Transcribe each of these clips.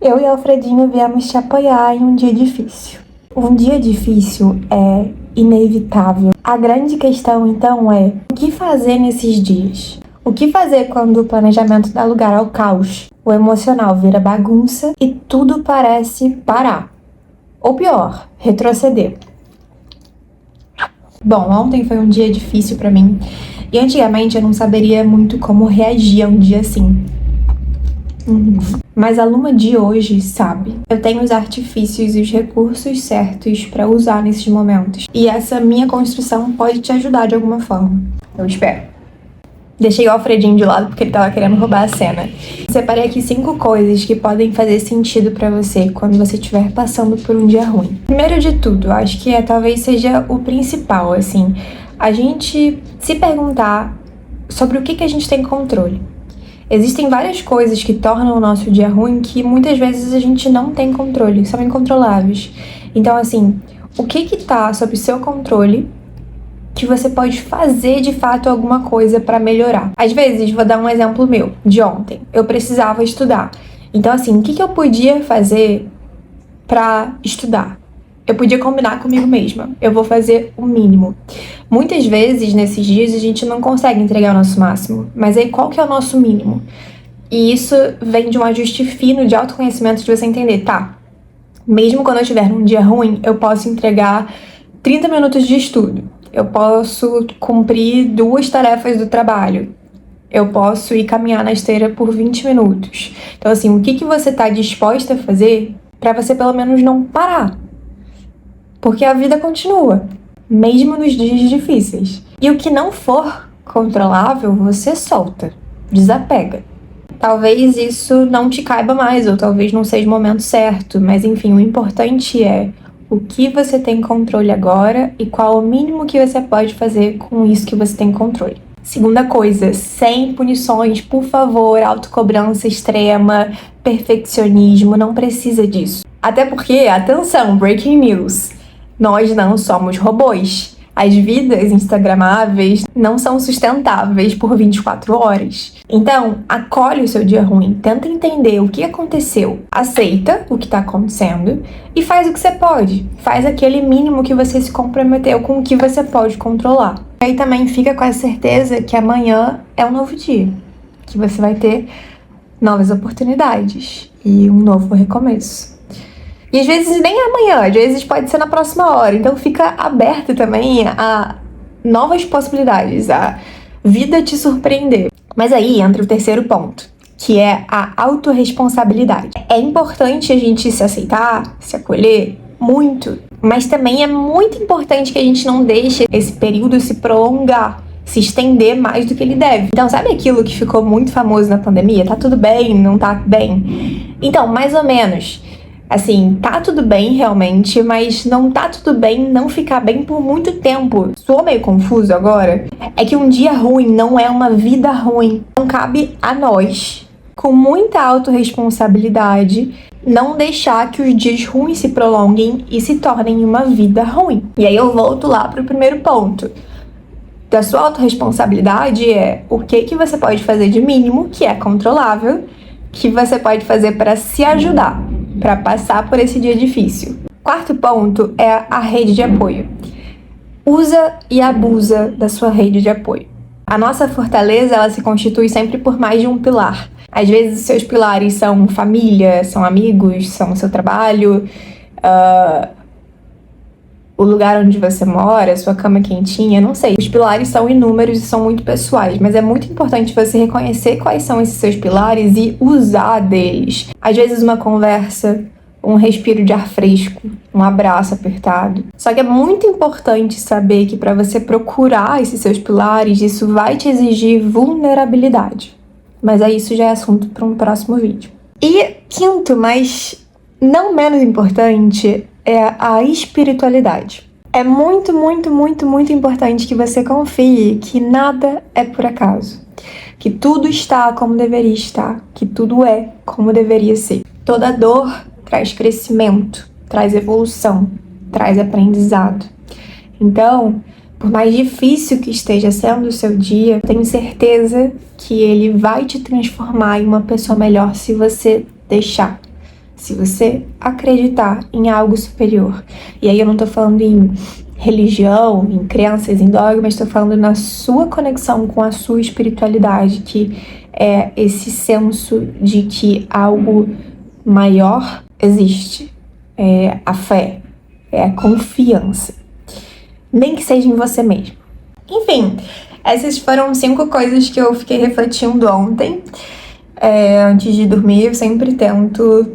Eu e Alfredinho viemos te apoiar em um dia difícil. Um dia difícil é inevitável. A grande questão, então, é o que fazer nesses dias? O que fazer quando o planejamento dá lugar ao caos? O emocional vira bagunça e tudo parece parar. Ou pior, retroceder. Bom, ontem foi um dia difícil pra mim. E antigamente eu não saberia muito como reagir a um dia assim. Mas a Luma de hoje sabe. Eu tenho os artifícios e os recursos certos pra usar nesses momentos. E essa minha construção pode te ajudar de alguma forma. Eu espero. Deixei o Alfredinho de lado porque ele tava querendo roubar a cena. Separei aqui 5 coisas que podem fazer sentido pra você quando você estiver passando por um dia ruim. Primeiro de tudo, acho que talvez seja o principal, assim, a gente se perguntar sobre o que a gente tem controle. Existem várias coisas que tornam o nosso dia ruim que muitas vezes a gente não tem controle, são incontroláveis. Então, assim, o que tá sob seu controle que você pode fazer de fato alguma coisa pra melhorar? Às vezes, vou dar um exemplo meu, de ontem. Eu precisava estudar. Então, assim, o que eu podia fazer pra estudar? Eu podia combinar comigo mesma. Eu vou fazer o mínimo. Muitas vezes, nesses dias, a gente não consegue entregar o nosso máximo. Mas aí, qual que é o nosso mínimo? E isso vem de um ajuste fino de autoconhecimento de você entender, tá? Mesmo quando eu estiver num dia ruim, eu posso entregar 30 minutos de estudo. Eu posso cumprir 2 tarefas do trabalho. Eu posso ir caminhar na esteira por 20 minutos. Então, assim, o que você tá disposta a fazer pra você pelo menos não parar? Porque a vida continua, mesmo nos dias difíceis. E o que não for controlável, você solta, desapega. Talvez isso não te caiba mais, ou talvez não seja o momento certo, mas enfim, o importante é o que você tem controle agora e qual o mínimo que você pode fazer com isso que você tem controle. Segunda coisa, sem punições, por favor, autocobrança extrema, perfeccionismo, não precisa disso. Até porque, atenção, breaking news, nós não somos robôs. As vidas instagramáveis não são sustentáveis por 24 horas. Então, acolhe o seu dia ruim, tenta entender o que aconteceu, aceita o que está acontecendo e faz o que você pode. Faz aquele mínimo que você se comprometeu com o que você pode controlar. E aí também fica com a certeza que amanhã é um novo dia, que você vai ter novas oportunidades e um novo recomeço. E às vezes nem é amanhã, às vezes pode ser na próxima hora. Então fica aberto também a novas possibilidades, a vida te surpreender. Mas aí entra o terceiro ponto, que é a autorresponsabilidade. É importante a gente se aceitar, se acolher, muito. Mas também é muito importante que a gente não deixe esse período se prolongar, se estender mais do que ele deve. Então, sabe aquilo que ficou muito famoso na pandemia? Tá tudo bem, não tá bem? Então, mais ou menos. Assim, tá tudo bem realmente, mas não tá tudo bem não ficar bem por muito tempo. Sou meio confuso agora? É que um dia ruim não é uma vida ruim. Não cabe a nós, com muita autorresponsabilidade, não deixar que os dias ruins se prolonguem e se tornem uma vida ruim. E aí eu volto lá pro primeiro ponto. Da sua autorresponsabilidade é o que você pode fazer de mínimo, que é controlável, que você pode fazer para se ajudar, para passar por esse dia difícil. Quarto ponto é a rede de apoio. Usa e abusa da sua rede de apoio. A nossa fortaleza, ela se constitui sempre por mais de um pilar. Às vezes, seus pilares são família, são amigos, são o seu trabalho, o lugar onde você mora, sua cama quentinha, não sei. Os pilares são inúmeros e são muito pessoais, mas é muito importante você reconhecer quais são esses seus pilares e usar deles. Às vezes uma conversa, um respiro de ar fresco, um abraço apertado. Só que é muito importante saber que para você procurar esses seus pilares, isso vai te exigir vulnerabilidade. Mas aí isso já é assunto para um próximo vídeo. E quinto, mas não menos importante, é a espiritualidade. É muito, muito, muito, muito importante que você confie que nada é por acaso. Que tudo está como deveria estar. Que tudo é como deveria ser. Toda dor traz crescimento, traz evolução, traz aprendizado. Então, por mais difícil que esteja sendo o seu dia, tenho certeza que ele vai te transformar em uma pessoa melhor se você deixar. se você acreditar em algo superior. E aí eu não tô falando em religião, em crenças, em dogmas, estou falando na sua conexão com a sua espiritualidade, que é esse senso de que algo maior existe. É a fé, é a confiança. Nem que seja em você mesmo. Enfim, essas foram 5 coisas que eu fiquei refletindo ontem. Antes de dormir, eu sempre tento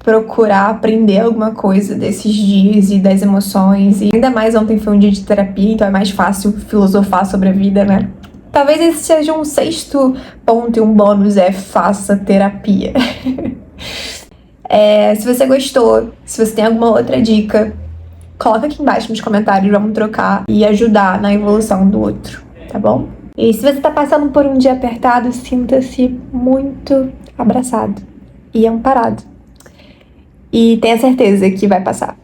procurar aprender alguma coisa desses dias e das emoções. E ainda mais ontem foi um dia de terapia, então é mais fácil filosofar sobre a vida, né? Talvez esse seja um 6º ponto e um bônus, faça terapia. Se você gostou, se você tem alguma outra dica, coloca aqui embaixo nos comentários, vamos trocar e ajudar na evolução do outro, tá bom? E se você tá passando por um dia apertado, sinta-se muito abraçado e amparado. E tenha certeza que vai passar.